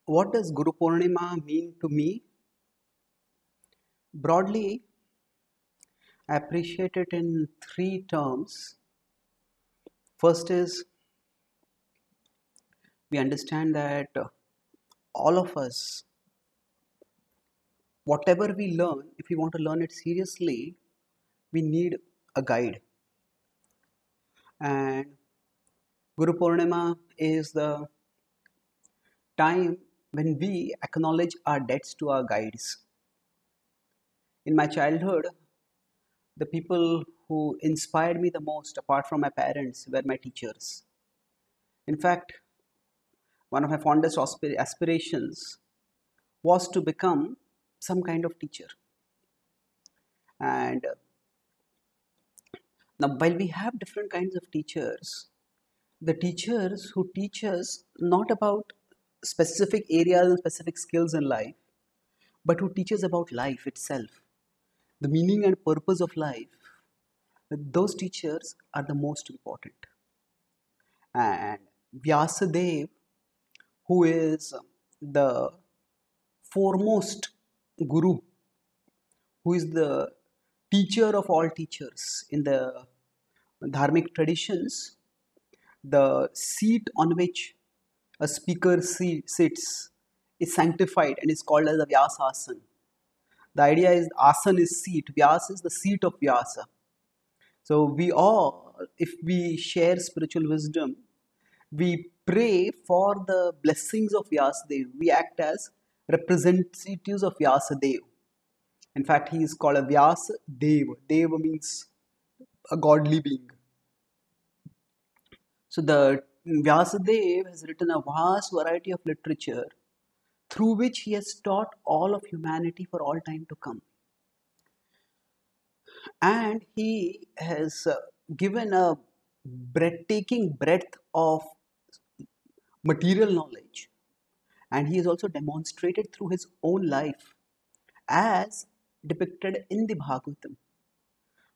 What does Guru Purnima mean to me? Broadly, I appreciate it in three terms. First is we understand that all of us, whatever we learn, if we want to learn it seriously, we need a guide. And Guru Purnima is the time when we acknowledge our debts to our guides. In my childhood, the people who inspired me the most, apart from my parents, were my teachers. In fact, one of my fondest aspirations was to become some kind of teacher. And now, while we have different kinds of teachers, the teachers who teach us not about specific areas and specific skills in life, but who teach us about life itself, the meaning and purpose of life, those teachers are the most important. And Vyasadev, who is the foremost guru, who is the teacher of all teachers in the dharmic traditions, the seat on which a speaker sits is sanctified and is called as a Vyasasana. The idea is asana is seat, Vyasa is the seat of Vyasa. So we all, if we share spiritual wisdom, we pray for the blessings of Vyasadeva. We act as representatives of Vyasadeva. In fact, he is called a Vyasa Deva. Deva means a godly being. So the Vyasadeva has written a vast variety of literature through which he has taught all of humanity for all time to come. And he has given a breathtaking breadth of material knowledge, and he has also demonstrated through his own life as depicted in the Bhagavatam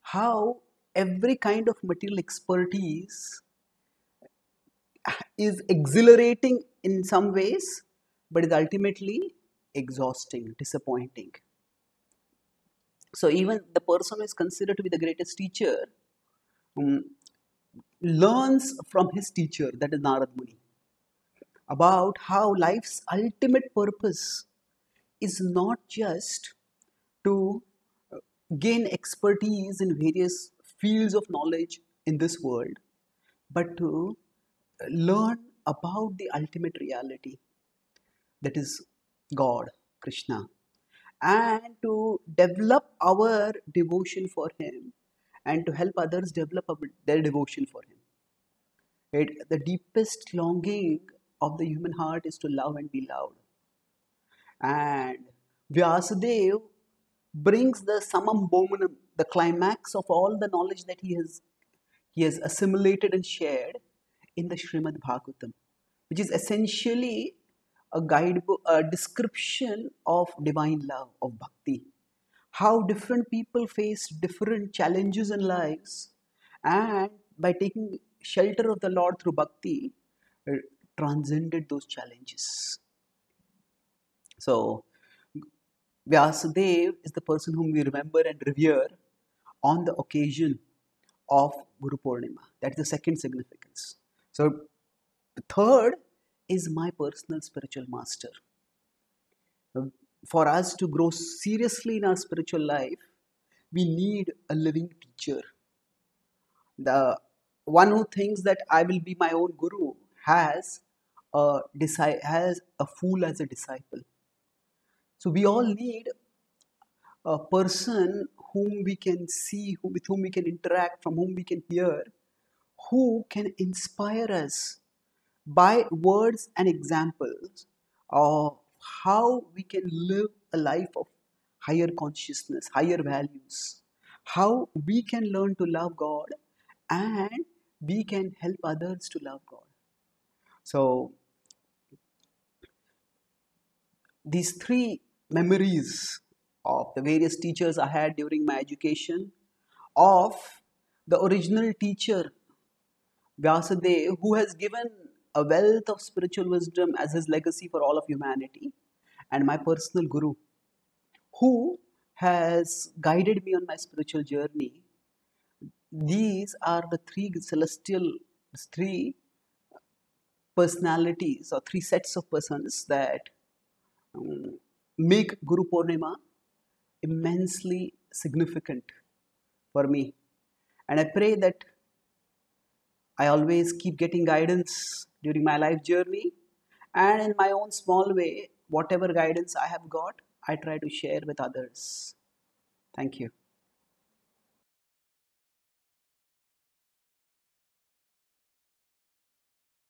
how every kind of material expertise is exhilarating in some ways but is ultimately exhausting, disappointing. So even the person who is considered to be the greatest teacher um, learns from his teacher, that is Narad Muni, about how life's ultimate purpose is not just to gain expertise in various fields of knowledge in this world, but to learn about the ultimate reality, that is God, Krishna, and to develop our devotion for Him and to help others develop their devotion for Him. The deepest longing of the human heart is to love and be loved. And Vyasadeva brings the summum bonum, the climax of all the knowledge that he has assimilated and shared in the Srimad Bhagavatam, which is essentially a guidebook, a description of divine love, of bhakti. How different people face different challenges in lives, and by taking shelter of the Lord through bhakti, uh, transcended those challenges. So, Vyasadeva is the person whom we remember and revere on the occasion of Guru Purnima. That's the second significance. So, the third is my personal spiritual master. For us to grow seriously in our spiritual life, we need a living teacher. The one who thinks that I will be my own guru has a fool as a disciple. So we all need a person whom we can see, with whom we can interact, from whom we can hear, who can inspire us by words and examples of how we can live a life of higher consciousness, higher values, how we can learn to love God and we can help others to love God. So, these three memories of the various teachers I had during my education, of the original teacher Vyasadeva, who has given a wealth of spiritual wisdom as his legacy for all of humanity, and my personal guru, who has guided me on my spiritual journey. These are the three personalities or three sets of persons that make Guru Purnima immensely significant for me. And I pray that I always keep getting guidance during my life journey, and in my own small way, whatever guidance I have got, I try to share with others. Thank you.